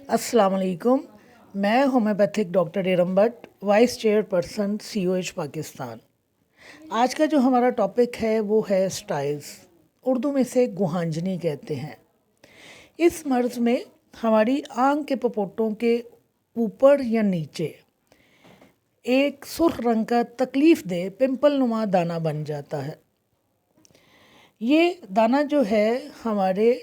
अस्सलाम वालेकुम। मैं homeopathic doctor Iram Bhatt, vice chairperson COH Pakistan. आज का जो हमारा टॉपिक है वो है स्टाइल्स, उर्दू में से गुहांजनी कहते हैं। इस मर्ज़ में हमारी आँख के पपोटों के ऊपर या नीचे एक सुर्ख रंग का तकलीफ़ दे पिंपल नुमा दाना बन जाता है। ये दाना जो है हमारे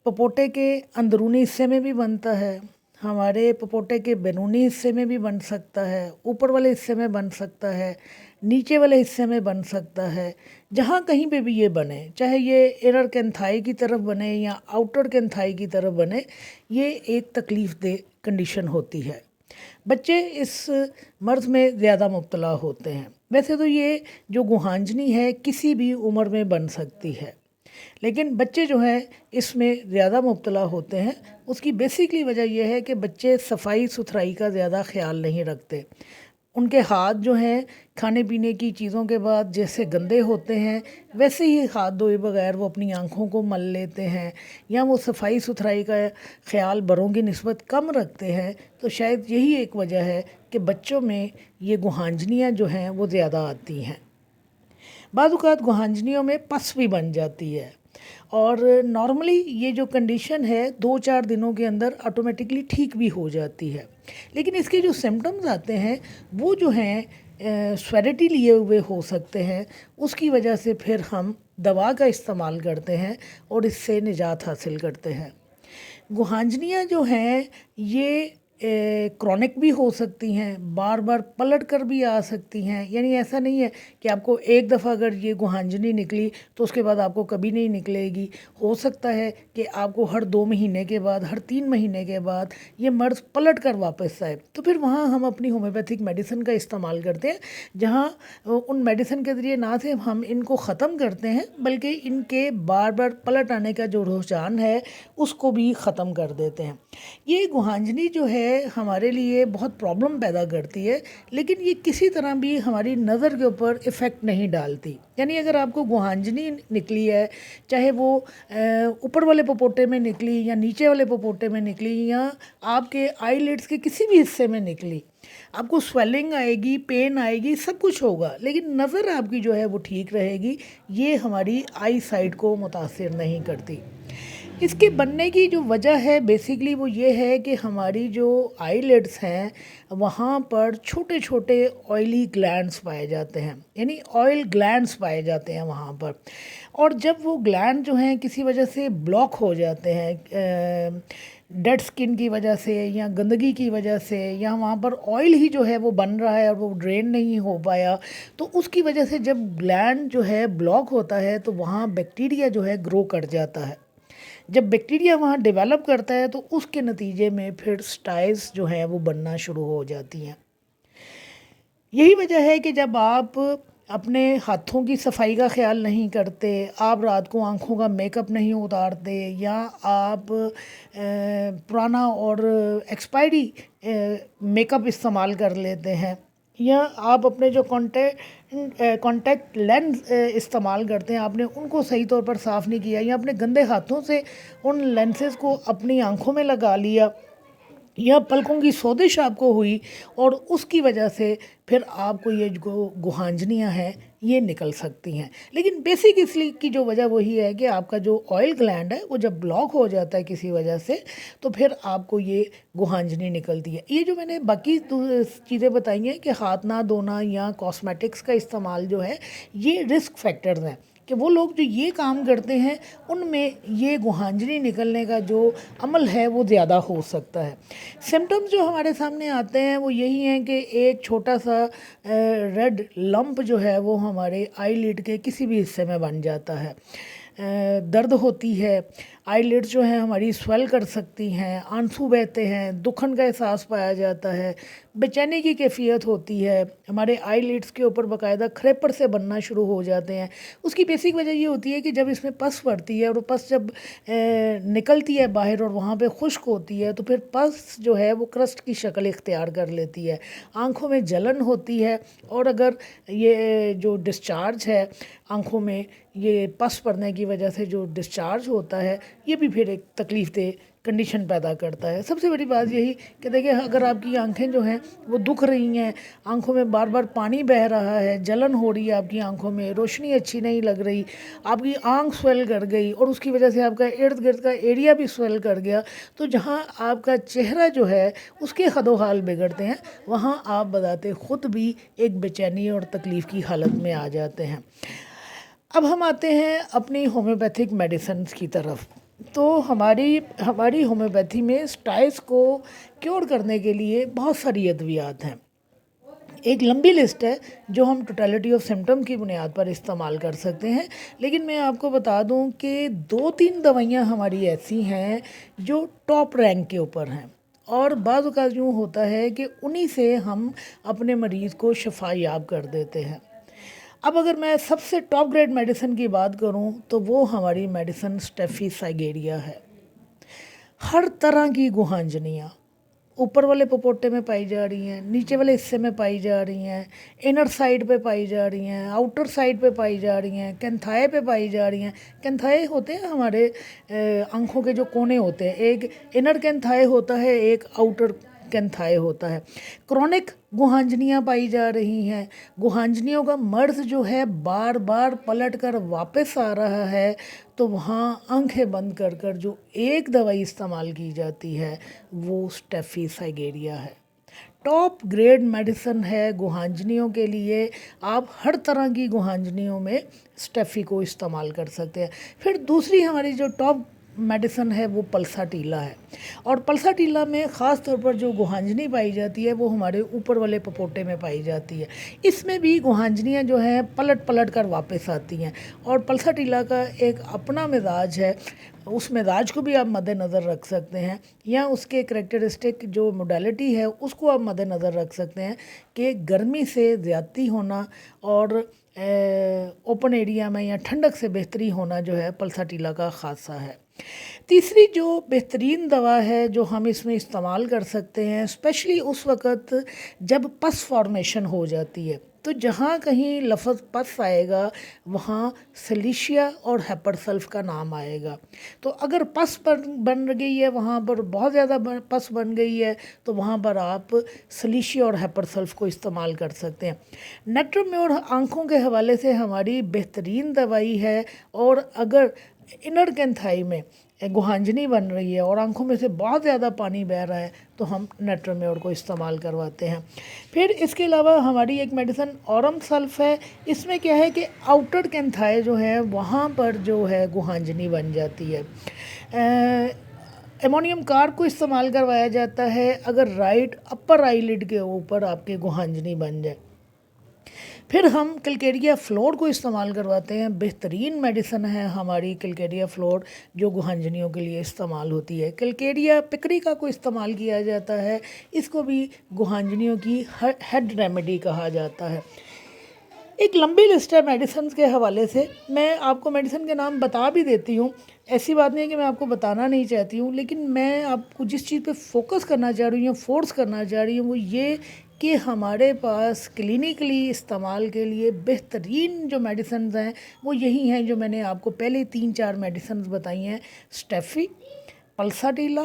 पपोटे के अंदरूनी हिस्से में भी बनता है, हमारे पपोटे के बैरूनी हिस्से में भी बन सकता है, ऊपर वाले हिस्से में बन सकता है, नीचे वाले हिस्से में बन सकता है। जहाँ कहीं पे भी ये बने, चाहे ये इनर कैंथाई की तरफ बने या आउटर कैंथाई की तरफ बने, ये एक तकलीफ़ दे कंडीशन होती है। बच्चे इस मर्ज़ में ज़्यादा मुब्तला होते हैं। वैसे तो ये जो गुहांजनी है किसी भी उम्र में बन सकती है, लेकिन बच्चे जो हैं इसमें ज़्यादा मुब्तला होते हैं। उसकी बेसिकली वजह यह है कि बच्चे सफाई सुथराई का ज़्यादा ख्याल नहीं रखते। उनके हाथ जो हैं खाने पीने की चीज़ों के बाद जैसे गंदे होते हैं, वैसे ही हाथ धोए बगैर वो अपनी आँखों को मल लेते हैं, या वो सफाई सुथराई का ख्याल बड़ों की निस्बत कम रखते हैं। तो शायद यही एक वजह है कि बच्चों में ये गुहांजनियाँ जो हैं वो ज़्यादा आती हैं। बाद औक़ात गुहांजनियों में पस भी बन जाती है, और नॉर्मली ये जो कंडीशन है 2-4 दिनों के अंदर ऑटोमेटिकली ठीक भी हो जाती है। लेकिन इसके जो सिम्टम्स आते हैं वो जो हैं स्वेरिटी लिए हुए हो सकते हैं। उसकी वजह से फिर हम दवा का इस्तेमाल करते हैं और इससे निजात हासिल करते हैं। गुहांजनियाँ जो हैं ये क्रॉनिक भी हो सकती हैं, बार बार पलट कर भी आ सकती हैं। यानी ऐसा नहीं है कि आपको एक दफ़ा अगर ये गुहांजनी निकली तो उसके बाद आपको कभी नहीं निकलेगी। हो सकता है कि आपको हर 2 महीने के बाद, हर 3 महीने के बाद ये मर्ज़ पलट कर वापस आए। तो फिर वहाँ हम अपनी होम्योपैथिक मेडिसिन का इस्तेमाल करते हैं, जहाँ उन मेडिसिन के ज़रिए ना सिर्फ हम इनको ख़त्म करते हैं बल्कि इनके बार बार पलट आने का जो रुझान है उसको भी ख़त्म कर देते हैं। ये गुहांजनी जो है हमारे लिए बहुत प्रॉब्लम पैदा करती है, लेकिन ये किसी तरह भी हमारी नज़र के ऊपर इफ़ेक्ट नहीं डालती। यानी अगर आपको गुहांजनी निकली है, चाहे वो ऊपर वाले पपोटे में निकली या नीचे वाले पपोटे में निकली या आपके आईलिड्स के किसी भी हिस्से में निकली, आपको स्वेलिंग आएगी, पेन आएगी, सब कुछ होगा, लेकिन नज़र आपकी जो है वो ठीक रहेगी। ये हमारी आई साइट को मुतासिर नहीं करती। इसके बनने की जो वजह है बेसिकली वो ये है कि हमारी जो आईलिड्स हैं वहाँ पर छोटे छोटे ऑयली ग्लैंड्स पाए जाते हैं, यानी ऑयल ग्लैंड्स पाए जाते हैं वहाँ पर। और जब वो ग्लैंड जो हैं किसी वजह से ब्लॉक हो जाते हैं, डेड स्किन की वजह से या गंदगी की वजह से, या वहाँ पर ऑयल ही जो है वो बन रहा है और वो ड्रेन नहीं हो पाया, तो उसकी वजह से जब ग्लैंड जो है ब्लॉक होता है तो वहाँ बैक्टीरिया जो है ग्रो कर जाता है। जब बैक्टीरिया वहाँ डेवलप करता है तो उसके नतीजे में फिर स्टाइल्स जो हैं वो बनना शुरू हो जाती हैं। यही वजह है कि जब आप अपने हाथों की सफाई का ख्याल नहीं करते, आप रात को आँखों का मेकअप नहीं उतारते, या आप पुराना और एक्सपायरी मेकअप इस्तेमाल कर लेते हैं, या आप अपने जो कॉन्टैक्ट लेंस इस्तेमाल करते हैं आपने उनको सही तौर पर साफ़ नहीं किया, या अपने गंदे हाथों से उन लेंसेज को अपनी आँखों में लगा लिया, या पलकों की सोजिश आपको हुई और उसकी वजह से फिर आपको ये जो गुहांजनियाँ हैं ये निकल सकती हैं। लेकिन बेसिक इसलिए की जो वजह वही है कि आपका जो ऑयल ग्लैंड है वो जब ब्लॉक हो जाता है किसी वजह से तो फिर आपको ये गुहांजनी निकलती है। ये जो मैंने बाकी चीज़ें बताई हैं कि हाथ ना धोना या कॉस्मेटिक्स का इस्तेमाल जो है ये रिस्क फैक्टर्स हैं, कि वो लोग जो ये काम करते हैं उनमें ये गुहांजनी निकलने का जो अमल है वो ज़्यादा हो सकता है। सिम्टम्स जो हमारे सामने आते हैं वो यही हैं कि एक छोटा सा रेड लंप जो है वो हमारे आईलिड के किसी भी हिस्से में बन जाता है, दर्द होती है, आईलिड्स जो हैं हमारी स्वेल कर सकती हैं, आंसू बहते हैं, दुखन का एहसास पाया जाता है, बेचैनी की कैफियत होती है, हमारे आईलिड्स के ऊपर बाकायदा खरेपड़ से बनना शुरू हो जाते हैं। उसकी बेसिक वजह ये होती है कि जब इसमें पस पड़ती है और वो पस जब निकलती है बाहर और वहाँ पे खुश्क होती है तो फिर पस जो है वो क्रस्ट की शक्ल इख्तियार कर लेती है, आँखों में जलन होती है, और अगर ये जो डिस्चार्ज है आँखों में ये पस पड़ने की वजह से जो डिस्चार्ज होता है ये भी फिर एक तकलीफ़ दे कंडीशन पैदा करता है। सबसे बड़ी बात यही कि देखिए, अगर आपकी आंखें जो हैं वो दुख रही हैं, आंखों में बार बार पानी बह रहा है, जलन हो रही है आपकी आंखों में, रोशनी अच्छी नहीं लग रही, आपकी आंख स्वेल कर गई और उसकी वजह से आपका इर्द गिर्द का एरिया भी स्वेल कर गया, तो जहाँ आपका चेहरा जो है उसके हदोहाल बिगड़ते हैं, वहाँ आप बताते ख़ुद भी एक बेचैनी और तकलीफ़ की हालत में आ जाते हैं। अब हम आते हैं अपनी होम्योपैथिक मेडिसिन की तरफ। तो हमारी होम्योपैथी में स्टाइस को क्योर करने के लिए बहुत सारी अद्वियात हैं। एक लंबी लिस्ट है जो हम टोटलिटी ऑफ सिम्टम की बुनियाद पर इस्तेमाल कर सकते हैं, लेकिन मैं आपको बता दूं कि 2-3 दवाइयां हमारी ऐसी हैं जो टॉप रैंक के ऊपर हैं, और बाज़ औक़ात यूँ होता है कि उन्हीं से हम अपने मरीज़ को शफा याब कर देते हैं। अब अगर मैं सबसे टॉप ग्रेड मेडिसिन की बात करूं तो वो हमारी मेडिसिन स्टेफी साइगेरिया है। हर तरह की गुहांजनियाँ ऊपर वाले पपोटे में पाई जा रही हैं, नीचे वाले हिस्से में पाई जा रही हैं, इनर साइड पे पाई जा रही हैं, आउटर साइड पे पाई जा रही हैं, कैंथाए पे पाई जा रही हैं। कैंथाए होते हैं हमारे आँखों के जो कोने होते हैं, एक इनर कैंथाए होता है, एक आउटर कैंथाए होता है। क्रॉनिक गुहांजनियाँ पाई जा रही हैं। गुहांजनियों का मर्ज जो है बार बार पलट कर वापस आ रहा है, तो वहाँ आंखें बंद कर कर जो एक दवाई इस्तेमाल की जाती है वो स्टेफी साइगेरिया है। टॉप ग्रेड मेडिसिन है गुहांजनियों के लिए। आप हर तरह की गुहांजनियों में स्टेफी को इस्तेमाल कर सकते हैं। फिर दूसरी हमारी जो टॉप मेडिसिन है वो पल्साटीला है, और पल्साटीला में ख़ास तौर पर जो गुहांजनी पाई जाती है वो हमारे ऊपर वाले पपोटे में पाई जाती है। इसमें भी गुहांजनियाँ जो हैं पलट पलट कर वापस आती हैं, और पल्साटीला का एक अपना मिजाज है, उस मिजाज को भी आप मद्देनज़र रख सकते हैं, या उसके करैक्टरिस्टिक जो मोडालिटी है उसको आप मद्देनज़र रख सकते हैं कि गर्मी से ज़्यादती होना और ओपन एरिया में या ठंडक से बेहतरी होना जो है पल्साटीला का ख़ासा है। तीसरी जो बेहतरीन दवा है जो हम इसमें इस्तेमाल कर सकते हैं, स्पेशली उस वक़्त जब पस फॉर्मेशन हो जाती है, तो जहाँ कहीं लफ्ज़ पस आएगा वहाँ सलीशिया और हेपरसल्फ का नाम आएगा। तो अगर पस बन गई है, वहाँ पर बहुत ज़्यादा पस बन गई है, तो वहाँ पर आप सलीशिया और हेपरसल्फ को इस्तेमाल कर सकते हैं। नेट्रोम्योर आँखों के हवाले से हमारी बेहतरीन दवाई है, और अगर इनर कैंथाई में गुहांजनी बन रही है और आंखों में से बहुत ज़्यादा पानी बह रहा है तो हम नेट्रोम्योर को इस्तेमाल करवाते हैं। फिर इसके अलावा हमारी एक मेडिसिन ऑरम सल्फ है। इसमें क्या है कि आउटर कैंथाई जो है वहाँ पर जो है गुहांजनी बन जाती है। एमोनियम कार्ब को इस्तेमाल करवाया जाता है अगर राइट अपर आईलिड के ऊपर आपके गुहांजनी बन जाए। फिर हम कलकेरिया फ्लोर को इस्तेमाल करवाते हैं। बेहतरीन मेडिसिन है हमारी कलकेरिया फ्लोर जो गुहांजनियों के लिए इस्तेमाल होती है। कलकेरिया पिक्रिका को इस्तेमाल किया जाता है, इसको भी गुहांजनियों की हेड रेमेडी कहा जाता है। एक लंबी लिस्ट है मेडिसिन के हवाले से, मैं आपको मेडिसिन के नाम बता भी देती हूँ। ऐसी बात नहीं है कि मैं आपको बताना नहीं चाहती हूँ, लेकिन मैं आपको जिस चीज़ पे फोकस करना चाह रही हूँ, फोर्स करना चाह रही हूँ, वो ये कि हमारे पास क्लिनिकली इस्तेमाल के लिए बेहतरीन जो मेडिसिन हैं वो यही हैं जो मैंने आपको पहले 3-4 मेडिसिन बताई हैं, स्टेफी, पल्साटीला,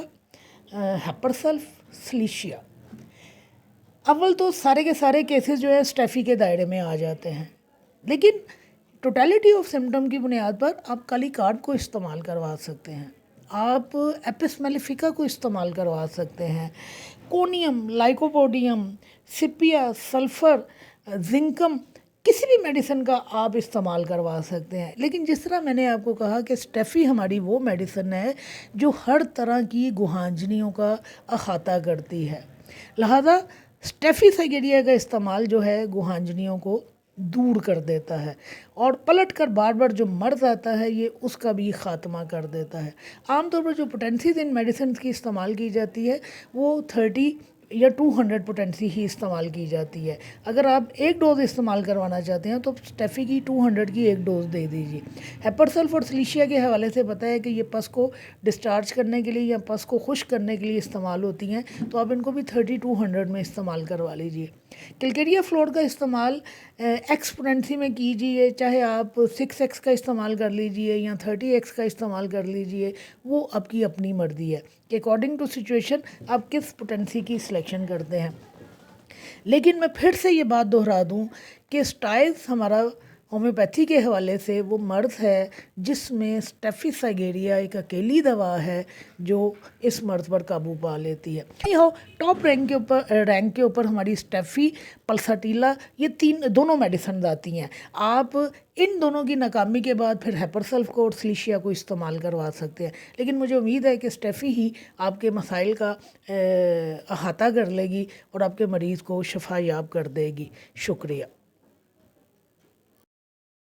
हेपरसल्फ, सलीशिया। अव्वल तो सारे के सारे केसेस जो है स्टेफी के दायरे में आ जाते हैं, लेकिन टोटलिटी ऑफ सिम्टम की बुनियाद पर आप काली कार्ड को इस्तेमाल करवा सकते हैं, आप एपिस मेलिफिका को इस्तेमाल करवा सकते हैं, कोनियम, लाइकोपोडियम, सिपिया, सल्फ़र, जिंकम, किसी भी मेडिसिन का आप इस्तेमाल करवा सकते हैं। लेकिन जिस तरह मैंने आपको कहा कि स्टेफी हमारी वो मेडिसिन है जो हर तरह की गुहांजनियों का अहाता करती है, लिहाजा स्टेफी साइगेरिया का इस्तेमाल जो है गुहांजनियों को दूर कर देता है और पलट कर बार बार जो मर्ज आता है ये उसका भी ख़ात्मा कर देता है। आमतौर पर जो पोटेंसीज इन मेडिसिन की इस्तेमाल की जाती है वो 30 या 200 पोटेंसी ही इस्तेमाल की जाती है। अगर आप एक डोज़ इस्तेमाल करवाना चाहते हैं तो स्टेफी की 200 की एक डोज़ दे दीजिए। हेपरसल्फ और सलीशिया के हवाले से पता है कि ये पस को डिस्चार्ज करने के लिए या पस को खुश्क करने के लिए इस्तेमाल होती हैं, तो आप इनको भी 30-200 में इस्तेमाल करवा लीजिए। کلکیریا فلور کا استعمال ایکسپوننسی میں کیجیے، چاہے آپ 6x کا استعمال کر لیجیے یا 30x کا استعمال کر لیجیے، وہ آپ کی اپنی مرضی ہے کہ اکارڈنگ ٹو سچویشن آپ کس پوٹنسی کی سلیکشن کرتے ہیں۔ لیکن میں پھر سے یہ بات دہرا دوں کہ سٹائلز ہمارا ہومیوپیتھی کے حوالے سے وہ مرض ہے جس میں اسٹیفیساگیریا ایک اکیلی دوا ہے جو اس مرض پر قابو پا لیتی ہے۔ ٹاپ رینک کے اوپر ہماری اسٹیفی، پلساٹیلا، یہ دونوں میڈیسنز آتی ہیں۔ آپ ان دونوں کی ناکامی کے بعد پھر ہیپرسلف کو اور سلیشیا کو استعمال کروا سکتے ہیں، لیکن مجھے امید ہے کہ اسٹیفی ہی آپ کے مسائل کا احاطہ کر لے گی اور آپ کے مریض کو شفا یاب کر دے گی۔ شکریہ۔